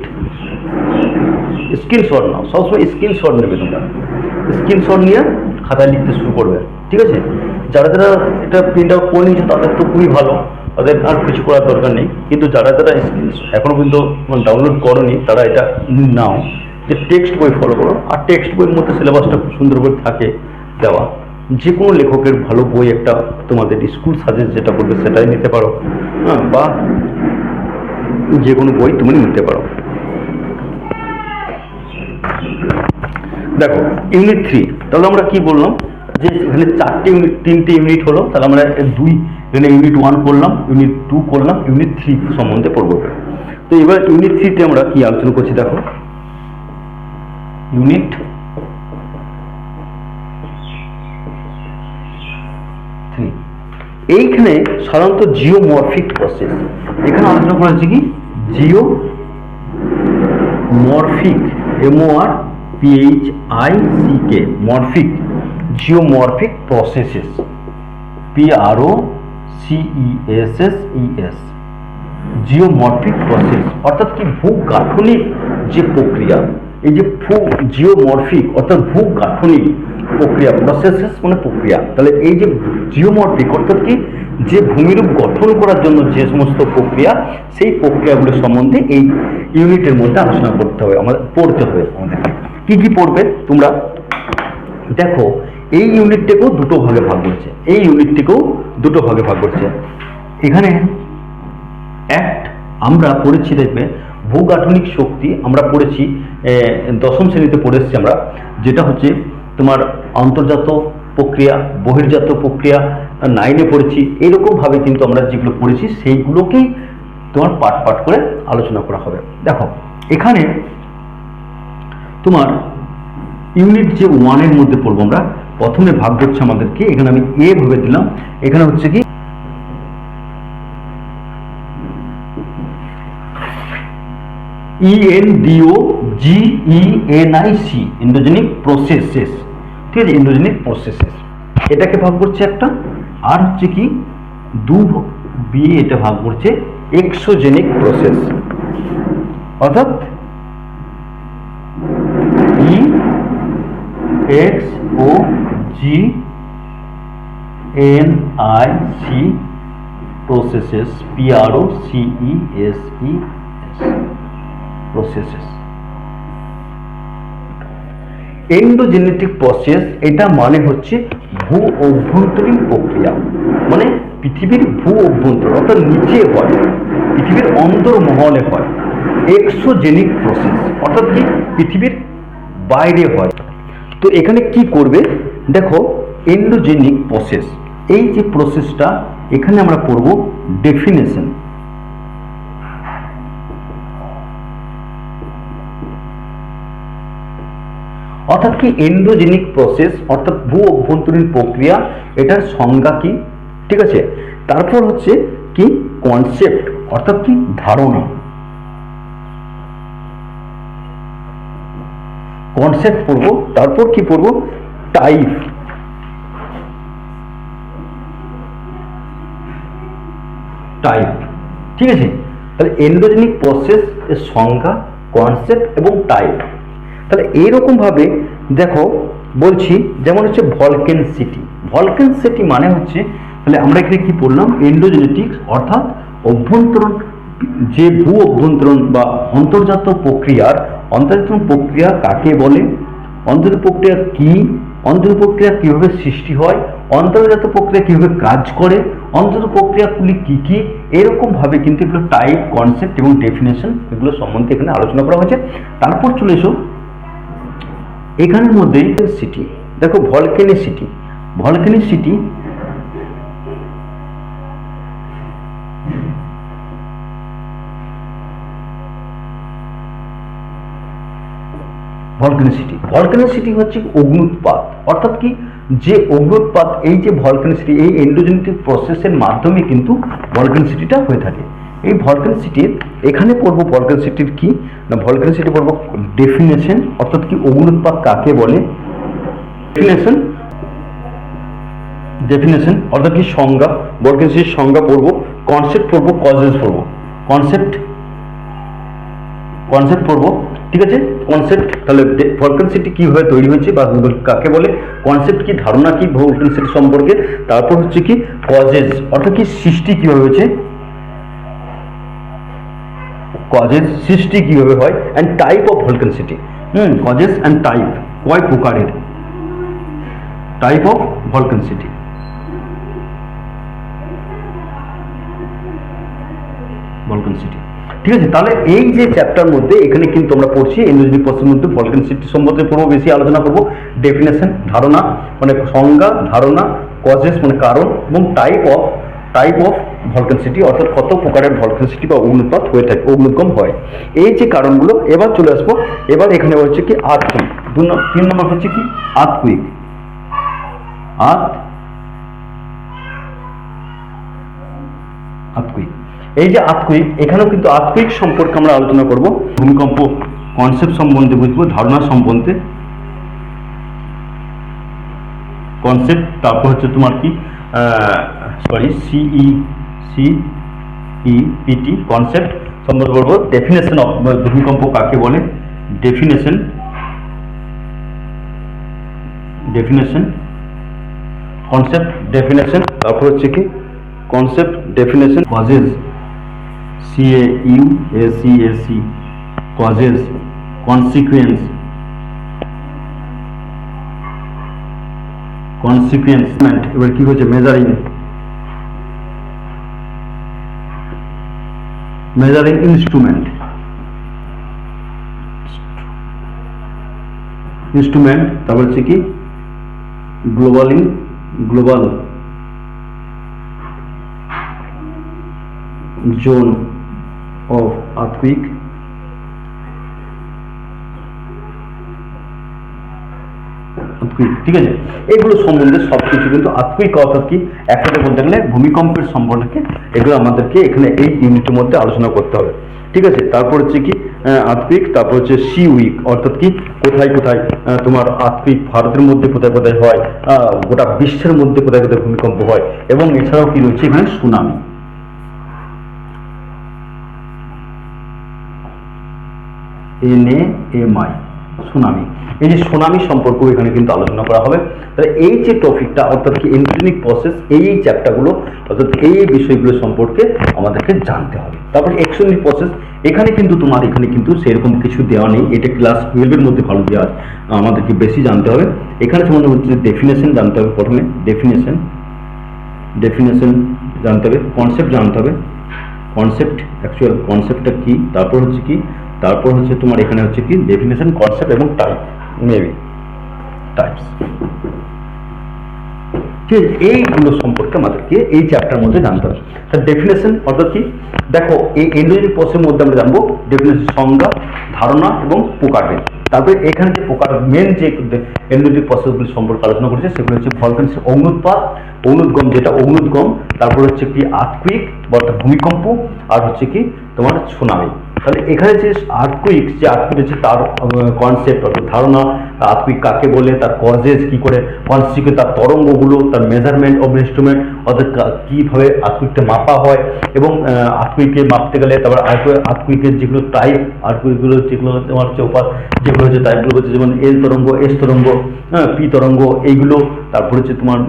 স্ক্রিনশট নাও, সবসময় স্ক্রিনশট নেবে তোমরা। স্ক্রিনশট নিয়ে খাতায় লিখতে শুরু করবে, ঠিক আছে। যারা যারা এটা প্রিন্ট আউট করে নিয়েছে তাদের তো খুবই ভালো, তাদের আর কিছু করার দরকার নেই। কিন্তু যারা যারা এখনো পর্যন্ত ডাউনলোড করোনি তারা এটা নাও, যে টেক্সট বই ফলো করো। আর টেক্সট বইয়ের মধ্যে সিলেবাসটা খুব সুন্দর করে থাকে দেওয়া। যে কোনো লেখকের ভালো বই একটা তোমাদের স্কুল সাজেস্ট যেটা করবে সেটাই নিতে পারো, হ্যাঁ, বা যে কোনো বই তুমি নিতে পারো। দেখো ইউনিট 3, তাহলে আমরা কি বললাম যে এখানে 4টে ইউনিট, 3টে ইউনিট হলো। তাহলে আমরা এখানে ইউনিট 1 করলাম, ইউনিট 2 করলাম, ইউনিট 3 সম্বন্ধে পড়বো। তো এবার ইউনিট 3তে আমরা কি আলোচনা করছি দেখো। ইউনিট এইখানে সাধারণত জিওমরফিক প্রসেস, এখানে আলোচনা করা হচ্ছে কি geomorphic, MORPHIC, morphic, geomorphic processes, PROCESSES, geomorphic process অর্থাৎ কি ভূগাঠনিক যে প্রক্রিয়া, এই যে জিওমরফিক অর্থাৎ ভূগাঠনিক প্রক্রিয়া, প্রসেসেস মানে প্রক্রিয়া। তাহলে এই যে জিওমরফিক অর্থাৎ কি যে ভূমিরূপ গঠন করার জন্য যে সমস্ত প্রক্রিয়া, সেই প্রক্রিয়াগুলোর সম্বন্ধে এই ইউনিটের মধ্যে আলোচনা করতে হবে, আমাদের পড়তে হবে। আমাদের কি কি পড়বে তোমরা দেখো। এই ইউনিটটাকেও দুটো ভাগে ভাগ করছে, এই ইউনিটটিকেও দুটো ভাগে ভাগ করছে। এখানে আমরা পড়েছি, দেখবে ভূগাঠনিক শক্তি আমরা পড়েছি, দশম শ্রেণীতে পড়েছি আমরা, যেটা হচ্ছে তোমার অন্তর্জাত প্রক্রিয়া, বহির্জাত প্রক্রিয়া 9-এ পড়েছি। এইরকমভাবে কিন্তু আমরা যেগুলো পড়েছি সেইগুলোকেই তোমার পার্ট পার্ট করে আলোচনা করা হবে। দেখো এখানে তোমার ইউনিট যে 1-এর মধ্যে পড়বো আমরা, প্রথমে ভাগ করছে আমাদেরকে, এখানে আমি এ ভাবে দিলাম, এখানে হচ্ছে কি ENDOGENIC, এন্ডোজেনিক প্রসেসেস, ঠিক আছে, এন্ডোজেনিক প্রসেসেস এটাকে ভাগ করছে একটা। আর হচ্ছে কি এটা ভাগ করছে এক্সোজেনিক প্রসেস, অর্থাৎ EXOGNIC processes, PROCESSES processes. Endogenetic process এটা মানে হচ্ছে ভূ অভ্যন্তরীণ প্রক্রিয়া, মানে পৃথিবীর ভূ অভ্যন্তর অর্থাৎ নিচে হয়, পৃথিবীর অন্তর্মহলে হয়। এক্সোজেনিক প্রসেস অর্থাৎ কি পৃথিবীর বাইরে হয়। তো এখানে কি করবে দেখো, এন্ডোজেনিক প্রসেস, এই যে প্রসেসটা এখানে আমরা পড়ব ডেফিনেশন। অর্থাৎ কি এন্ডোজেনিক প্রসেস অর্থাৎ ভূ অভ্যন্তরীণ প্রক্রিয়া, এটার সংজ্ঞা কি, ঠিক আছে। তারপর হচ্ছে কি কনসেপ্ট অর্থাৎ কি ধারণা, কনসেপ্ট পড়বো। তারপর কি পড়বো টাইপ, টাইপ, ঠিক আছে। তাহলে এন্ডোজেনিক প্রসেস এর সংজ্ঞা, কনসেপ্ট এবং টাইপ। তাহলে এইরকম ভাবে দেখো বলছি, যেমন হচ্ছে ভলকেনসিটি। ভলকেনসিটি মানে হচ্ছে, তাহলে আমরা এখানে কি পড়লাম, এন্ডোজেনেটিক্স অর্থাৎ অভ্যন্তরণ, যে ভূ অভ্যন্তরণ বা অন্তর্জাত প্রক্রিয়ার, অন্তর্জাত প্রক্রিয়া কাকে বলে, অন্তর্জাত প্রক্রিয়া কি, অন্তর্জাত প্রক্রিয়া কিভাবে সৃষ্টি হয়, অন্তর্জাত প্রক্রিয়া কিভাবে কাজ করে, অন্তর্জাত প্রক্রিয়াগুলি কি কি, এরকম ভাবে কিন্তু এগুলো টাইপ, কনসেপ্ট এবং ডেফিনেশন এগুলো সম্বন্ধে এখানে আলোচনা করা হয়েছে। তারপর চলে এসো এখানের মধ্যে সিটি, দেখো ভলকেনিসিটি, ভলকেনিসিটি ভলকেনিসিটি, ভলকেনিসিটি হচ্ছে অগ্নুৎপাত, অর্থাৎ কি যে অগ্নুৎপাত, এই যে ভলকেনিসিটি এই এন্ডোজেনেটিক প্রসেসের মাধ্যমে কিন্তু ভলকেনিসিটিটা হয়ে থাকে। এই ভলকেনিসিটির এখানে পড়বো ভলকেনিসিটির কি না, ভলকেনিসিটি পড়বো ডেফিনেশন, অর্থাৎ কি অগ্নুৎপাত কাকে বলে, ডেফিনেশন, ডেফিনেশন অর্থাৎ কি সংজ্ঞা, ভলকেনিসিটির সংজ্ঞা পড়বো। কনসেপ্ট পড়বো, কজেস পড়বো, কনসেপ্ট, কনসেপ্ট পড়বো, ঠিক আছে। কনসেপ্ট, তাহলে ভলকেনিসিটি কিভাবে তৈরি হয়েছে বা কাকে বলে, কনসেপ্ট কি ধারণা কি ভলকেনিসিটি সম্পর্কে, তারপর হচ্ছে কি কজেস অর্থাৎ কি সৃষ্টি কিভাবে হয়েছে, কজেস সৃষ্টি কিভাবে হয়, and type of volcanicity, causes and type, কয় প্রকারের, টাইপ অফ ভলকেনিসিটি, ভলকেনিসিটি, ঠিক আছে। তাহলে এই যে চ্যাপ্টার মধ্যে এখানে কিন্তু আমরা পড়ছি এন্ডোজেনিক প্রসেসের মধ্যে ভলকেনিসিটি সম্বন্ধে পড়বো, বেশি আলোচনা করবো। ডেফিনেশন ধারণা মানে সংজ্ঞা, ধারণা, কজেস মানে কারণ, এবং টাইপ অফ ভলকেনিসিটি অর্থাৎ কত প্রকারের ভলকেনিসিটি বা অগ্নুৎপাত হয়ে থাকে, অগ্নুদ্গম হয়, এই যে কারণগুলো। এবার চলে আসবো, এবার এখানে হচ্ছে কি আর্থকুইক, 3 নম্বর হচ্ছে কি আর্থকুইক, আর্থকুইক। এই যে আর্থকুইক, এখানেও কিন্তু আর্থকুইক সম্পর্কে আমরা আলোচনা করব, ভূমিকম্প কনসেপ্ট সম্বন্ধে বুঝবো, ধারণা সম্বন্ধে কনসেপ্ট, তারপর হচ্ছে তোমার কি সিইপিটি কনসেপ্ট সম্বন্ধে বলবো। ডেফিনেশন অফ ভূমিকম্প কাকে বলে, ডেফিনেশন, ডেফিনেশন, কনসেপ্ট, ডেফিনেশন, তারপর হচ্ছে কি concept, definition, causes, CAUSES, causes, consequence, কনসিকুয়েন্সমেন্ট, এবার কি হচ্ছে মেজারিং, মেজারিং ইনস্ট্রুমেন্ট, ইনস্ট্রুমেন্ট, তারপর হচ্ছে কি গ্লোবাল জোন অফ আর্থকুইক, ঠিক আছে। এগুলো সম্বন্ধে সবকিছু কিন্তু আর্থকুইক অর্থাৎ কি একসাথে বলতে গেলে ভূমিকম্পের সম্পর্কে এগুলো আমাদেরকে এখানে এই ইউনিটের মধ্যে আলোচনা করতে হবে, ঠিক আছে। তারপর হচ্ছে কি আর্থকুইক, তারপর হচ্ছে সি উইক অর্থাৎ কি কোথায় কোথায় তোমার আর্থকুইক ভারতের মধ্যে কোথায় কোথায় হয়, গোটা বিশ্বের মধ্যে কোথায় কোথায় ভূমিকম্প হয়, এবং এছাড়াও কি রয়েছে এখানে সুনামি, NAMI সুনামি, এই যে সুনামি সম্পর্কেও এখানে কিন্তু আলোচনা করা হবে। তাহলে এই যে টপিকটা অর্থাৎ কি এন্ডোজেনিক প্রসেস, এই চ্যাপ্টারগুলো অর্থাৎ এই বিষয়গুলো সম্পর্কে আমাদেরকে জানতে হবে। তারপর এক্সোজেনিক প্রসেস, এখানে কিন্তু তোমার এখানে কিন্তু সেরকম কিছু দেওয়া নেই, এটা ক্লাস 12-এর মধ্যে ভালো দেওয়া আছে, আমাদেরকে বেশি জানতে হবে। এখানে সম্বন্ধে হচ্ছে ডেফিনেশন জানতে হবে, প্রথমে ডেফিনেশন জানতে হবে, কনসেপ্ট জানতে হবে, কনসেপ্ট অ্যাকচুয়াল কনসেপ্টটা কি, তারপর হচ্ছে কি, তারপর হচ্ছে তোমার এখানে হচ্ছে কি ডেফিনেশন, কনসেপ্ট এবং টাইপ, মেবি টাইপস, ঠিক আছে। এইগুলো সম্পর্কে আমাদেরকে এই চ্যাপ্টার মধ্যে জানতে হবে। তার ডেফিনেশন অর্থাৎ কি, দেখো এই এন্ডোজেনিক প্রসেসের মধ্যে আমরা জানবো ডেফিনেশন সংজ্ঞা, ধারণা এবং প্রকারভেদ। তারপরে এখানে যে প্রকার মেন যে এনডোজেনিক প্রসেসগুলি সম্পর্কে আলোচনা করেছে সেগুলো হচ্ছে ভলকানিক অগ্নুৎপাত, অগ্নুদ্গম যেটা অগ্নুদ্গম, তারপর হচ্ছে কি আর্থকুইক বা ভূমিকম্প, আর হচ্ছে কি তোমার সুনামি। তাহলে এখানে যে আর্থকুইক হচ্ছে তার কনসেপ্ট অর্থাৎ ধারণা, আর্থকুইক কাকে বলে, তার কজেস কি করে, কনসিকুয়েন্স তার তরঙ্গগুলো, তার মেজারমেন্ট অফ ইনস্ট্রুমেন্ট অর্থাৎ কীভাবে আর্থকুইকটা মাপা হয়, এবং আর্থকুইককে মাপতে গেলে তারপর আর্থকুইকের যেগুলো টাইপ, আর্থকুইকগুলো যেগুলো তোমার হচ্ছে যেগুলো হচ্ছে টাইপগুলো হচ্ছে যেমন এল তরঙ্গ, এস তরঙ্গ, পি তরঙ্গ, এইগুলো। তারপর হচ্ছে তোমার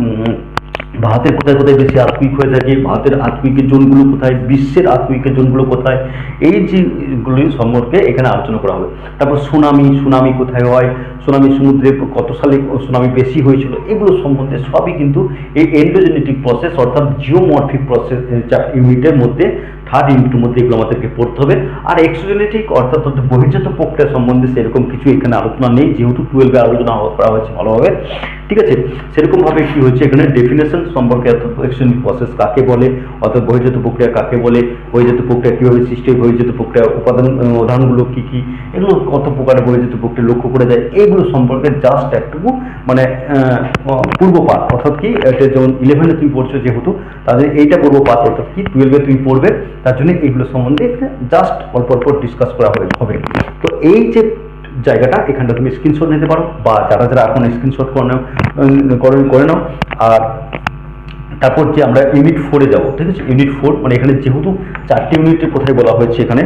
ভারতের কোথায় কোথায় বেশি আর্থকুইক হয়ে থাকে, ভারতের আর্থকুইকের জোনগুলো কোথায়, বিশ্বের আর্থকুইকের জোনগুলো কোথায়, এই যেগুলি সম্পর্কে এখানে আলোচনা করা হবে। তারপর সুনামি কোথায় হয়, সুনামি সমুদ্রে কত সালে সুনামি বেশি হয়েছিল, এগুলো সম্বন্ধে সবই কিন্তু এই এন্ডোজেনেটিক প্রসেস অর্থাৎ জিওমরফিক প্রসেস ইউনিটের মধ্যে, থার্ড ইউনিটের মধ্যে এগুলো আমাদেরকে পড়তে হবে। আর এক্সোজেনেটিক অর্থাৎ বহির্জাত প্রক্রিয়া সম্বন্ধে সেরকম কিছু এখানে আলোচনা নেই, যেহেতু 12-এ আলোচনা করা হয়েছে ভালোভাবে, ঠিক আছে। সেরকমভাবে কি হচ্ছে এখানে ডেফিনেশন সম্পর্কে, অর্থাৎ এক্সোজেনিক প্রসেস কাকে বলে, অর্থাৎ বহির্জাত প্রক্রিয়া কাকে বলে, বহির্জাত প্রক্রিয়া কীভাবে সৃষ্টি হয়, বহির্জাত প্রক্রিয়া উদাহরণগুলো কী কী, এগুলো কত প্রকারের বহির্জাত প্রক্রিয়া লক্ষ্য করে যায়, এইগুলো সম্পর্কে জাস্ট একটুকু মানে পূর্বপাঠ, অর্থাৎ কি এটা যেমন 11-এ তুমি পড়ছো যেহেতু, তাদের এইটা পূর্বপাঠ, অর্থাৎ কি 12-এ তুমি পড়বে, তার জন্য এইগুলো সম্বন্ধে জাস্ট অল্প অল্প ডিসকাস করা হবে। তো এই যে জায়গাটা এখানটা তুমি স্ক্রিনশট নিতে পারো, বা যারা যারা এখন স্ক্রিনশট করে নাও। আর তারপর যে আমরা ইউনিট 4-এ যাবো, ঠিক আছে। ইউনিট 4 মানে এখানে যেহেতু 4টি ইউনিটের কথাই বলা হয়েছে এখানে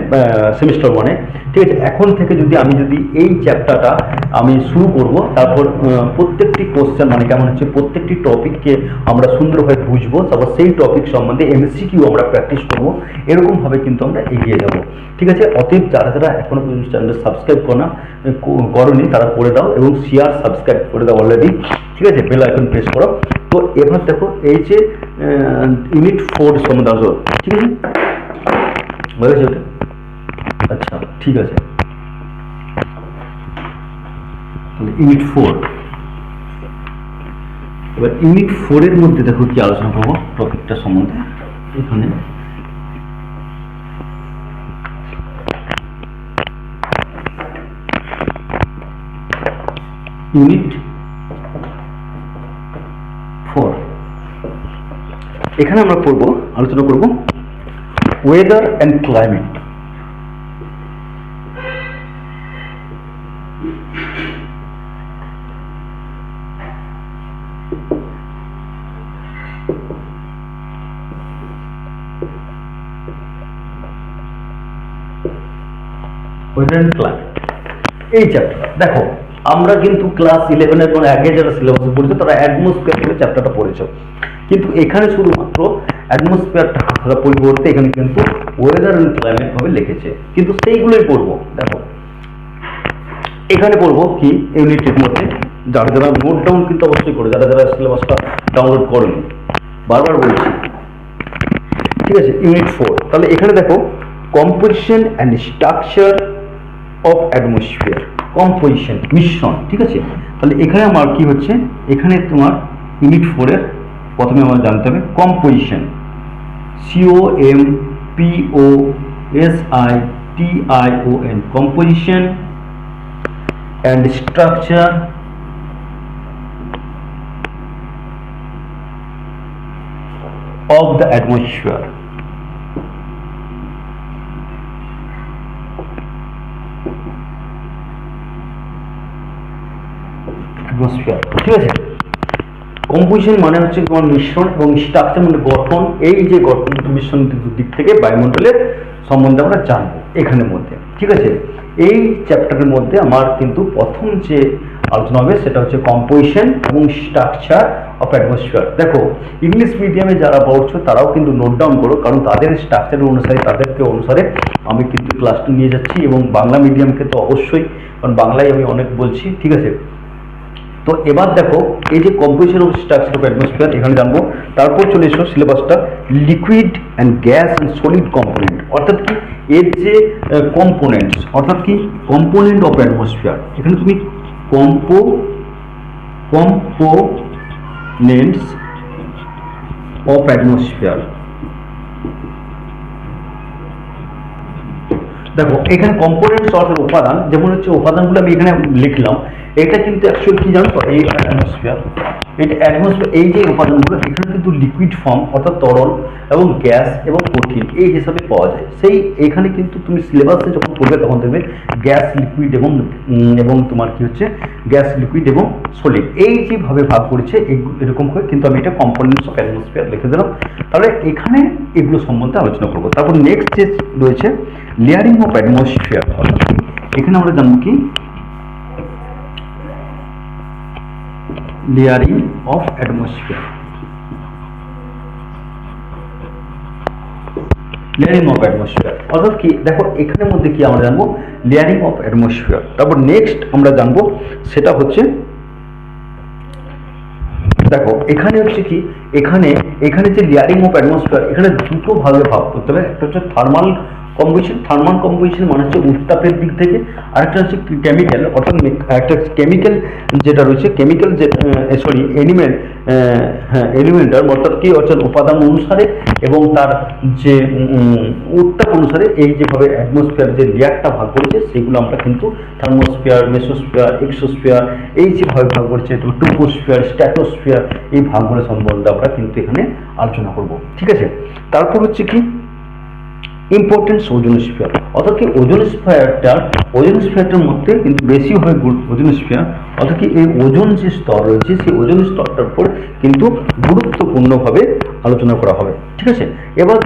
সেমিস্টার 1-এ, ঠিক আছে। এখন থেকে আমি যদি এই চ্যাপ্টারটা আমি শুরু করব, তারপর প্রত্যেকটি কোশ্চেন মানে কেমন হচ্ছে, প্রত্যেকটি টপিককে আমরা সুন্দরভাবে বুঝবো, তারপর সেই টপিক সম্বন্ধে এমসিকিউ আমরা প্র্যাকটিস করবো, এরকমভাবে কিন্তু আমরা এগিয়ে যাব, ঠিক আছে। অতএব যারা যারা এখনো পর্যন্ত চ্যানেলটা সাবস্ক্রাইব করনি তারা করে দাও, এবং শেয়ার সাবস্ক্রাইব করে দাও অলরেডি, ঠিক আছে। বেল আইকন প্রেস করো। তো এবার দেখো এই যে ইউনিট 4 সম্বন্ধে আসো, ঠিক আছে, বুঝেছি ওটা? আচ্ছা, ঠিক আছে। তাহলে ইউনিট 4, এবার ইউনিট 4-এর মধ্যে দেখো কি আলোচনা করবো টপিকটা সম্বন্ধে। এখানে ইউনিট 4, এখানে আমরা আলোচনা করব weather and climate. Weather and climate এই চ্যাপ্টারটা দেখো, আমরা কিন্তু ক্লাস 11-এর কোনো আগে যারা সিলেবাসে পড়েছো তারা অ্যাটমসফিয়ার বলে চ্যাপ্টারটা পড়েছো, কিন্তু এখানে শুধুমাত্র অ্যাটমসফিয়ারটা পরিবর্তে এখানে কিন্তু ওয়েদার অ্যান্ড ক্লাইমেট ভাবে লিখেছে, কিন্তু সেইগুলোই পড়বো। দেখো এখানে পড়বো কি ইউনিটের মধ্যে, যারা যারা নোট ডাউন কিন্তু অবশ্যই করো, যারা যারা সিলেবাসটা ডাউনলোড করেনি, বারবার বলছি, ঠিক আছে। ইউনিট 4, তাহলে এখানে দেখো composition and structure of atmosphere, composition মিশ্রণ, ঠিক আছে। তাহলে এখানে আমার কি হচ্ছে, এখানে তোমার ইউনিট 4-এর প্রথমে আমার জানতে হবে composition, COMPOSITION, composition and structure of the atmosphere, ঠিক আছে। কম্পোজিশন মানে হচ্ছে তোমার মিশ্রণ, এবং স্ট্রাকচার মানে গঠন। এই যে গঠন মিশ্রণ দিক থেকে বায়ুমণ্ডলের সম্বন্ধে আমরা জানবো এখানের মধ্যে, ঠিক আছে। এই চ্যাপ্টারের মধ্যে আমার কিন্তু প্রথম যে আলোচনা হবে সেটা হচ্ছে কম্পোজিশন এবং স্ট্রাকচার অফ অ্যাটমসফিয়ার। দেখো ইংলিশ মিডিয়ামে যারা পড়ছো তারাও কিন্তু নোট ডাউন করো, কারণ তাদের স্ট্রাকচার অনুসারে অনুসারে আমি কিন্তু ক্লাসটা নিয়ে যাচ্ছি, এবং বাংলা মিডিয়ামকে তো অবশ্যই, কারণ বাংলায় আমি অনেক বলছি, ঠিক আছে। তো এবার দেখো এই যে composition of structure of atmosphere এখানে জানবো। তারপর চলে এসো সিলেবাসটা liquid and gas and solid component, অর্থাৎ কি এর যে কম্পোনেন্টস, অর্থাৎ কি কম্পোনেন্ট অফ অ্যাটমসফিয়ার। এখানে তুমি কম্পোনেন্টস অফ অ্যাটমসফিয়ার দেখো এখানে কম্পোনেন্টস অর্থাৎ উপাদান, যেমন হচ্ছে উপাদানগুলো আমি এখানে লিখলাম, এটা কিন্তু অ্যাকচুয়ালি কি জানো তো, এই অ্যাটমসফিয়ার, এটা অ্যাটমসফিয়ার, এই যে উপাদানগুলো এখানে কিন্তু লিকুইড ফর্ম অর্থাৎ তরল এবং গ্যাস এবং কঠিন এই হিসাবে পাওয়া যায়। সেই এখানে কিন্তু তুমি সিলেবাসে যখন পড়বে তখন দেখবে গ্যাস, লিকুইড এবং এবং তোমার কি হচ্ছে গ্যাস, লিকুইড এবং সলিড, এই যেভাবে ভাগ করেছে এরকম করে কিন্তু আমি এটা কম্পোনেন্টস অফ অ্যাটমসফিয়ার লিখে দিলাম। তাহলে এখানে এগুলো সম্বন্ধে আলোচনা করবো। তারপর নেক্সট যে রয়েছে লেয়ারিং অফ অ্যাটমসফিয়ার, অর্থাৎ এখানে আমরা জানবো কি layering of atmosphere, layering of atmosphere অর্থাৎ কি, দেখো এখানের মধ্যে কি আমরা জানবো লেয়ারিং অফ অ্যাটমসফিয়ার। তারপর নেক্সট আমরা জানবো সেটা হচ্ছে, দেখো এখানে হচ্ছে কি, এখানে এখানে যে লেয়ারিং অফ অ্যাটমসফিয়ার, এখানে দুটো ভাগে ভাগ করতে হবে। একটা হচ্ছে থার্মাল কম্পোজিশন, থার্মাল কম্পোজিশন মানে হচ্ছে উত্তাপের দিক থেকে, আরেকটা হচ্ছে কেমিক্যাল, অর্থাৎ একটা কেমিক্যাল যেটা রয়েছে, কেমিক্যাল যে সরি এলিমেন্ট, হ্যাঁ এলিমেন্টার, অর্থাৎ কি অর্থাৎ উপাদান অনুসারে এবং তার যে উত্তাপ অনুসারে এই যেভাবে অ্যাটমসফিয়ার যে লেয়ারটা ভাগ করেছে সেগুলো আমরা কিন্তু থার্মোস্ফিয়ার, মেসোস্ফিয়ার, এক্সোস্ফিয়ার এই যেভাবে ভাগ করেছে, ট্রপোস্ফিয়ার, স্ট্র্যাটোস্ফিয়ার, এই ভাগগুলো সম্বন্ধে আমরা কিন্তু এখানে আলোচনা করব, ঠিক আছে। তারপর হচ্ছে কি ইম্পর্টেন্স ওজোনস্ফিয়ার, অর্থাৎ কি ওজোনস্ফিয়ারটার মধ্যে কিন্তু বেশিভাবে ওজোনস্ফিয়ার, অর্থাৎ কি এই ওজোন যে স্তর রয়েছে সেই ওজোন স্তরটার উপর কিন্তু গুরুত্বপূর্ণভাবে আলোচনা করা হবে, ঠিক আছে। এবার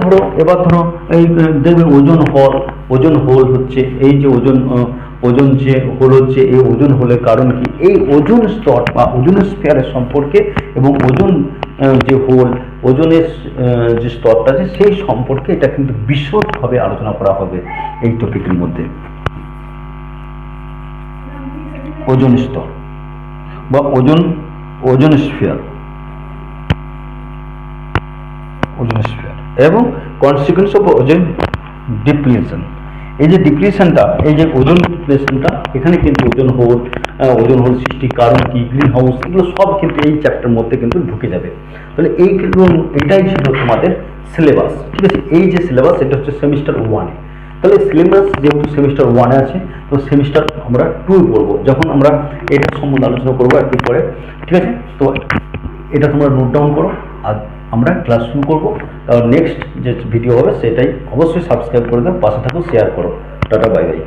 ধরো এই দেখবে ওজোন হোল হচ্ছে, এই যে ওজোন যে হোল হচ্ছে, এই ওজোন হোলের কারণ কি, এই ওজোন স্তর বা ওজোনস্ফিয়ারের সম্পর্কে এবং ওজোন যে হোল, ওজনের যে স্তরটা আছে সেই সম্পর্কে এটা কিন্তু বিশদভাবে আলোচনা করা হবে এই টপিকের মধ্যে। ওজোন স্তর বা ওজোনস্ফিয়ার এবং কনসিকুয়েন্স অফ ওজোন ডিপ্লিশন, এই যে ডিপ্লিশনটা, এই যে ওজোন ডিপ্লিশনটা, এখানে কিন্তু ওজোন হোল সৃষ্টির কারণ কি, গ্রিন হাউস, এগুলো সব কিন্তু এই চ্যাপ্টার মধ্যে কিন্তু ঢুকে যাবে। তাহলে এটাই ছিল তোমাদের সিলেবাস, ঠিক আছে। এই যে সিলেবাস এটা হচ্ছে সেমিস্টার 1-এ। তাহলে সিলেবাস যেহেতু সেমিস্টার 1-এ আছে, তো সেমিস্টার আমরা 2 পড়বো, যখন আমরা এটা সম্বন্ধে আলোচনা করবো একটু পরে, ঠিক আছে। তো এটা তোমরা নোট ডাউন করো, আর আমরা ক্লাস শুরু করবো। নেক্সট যে ভিডিও হবে সেটাই অবশ্যই সাবস্ক্রাইব করে দাও, পাশে থাকো, শেয়ার করো। Tata, bye bye.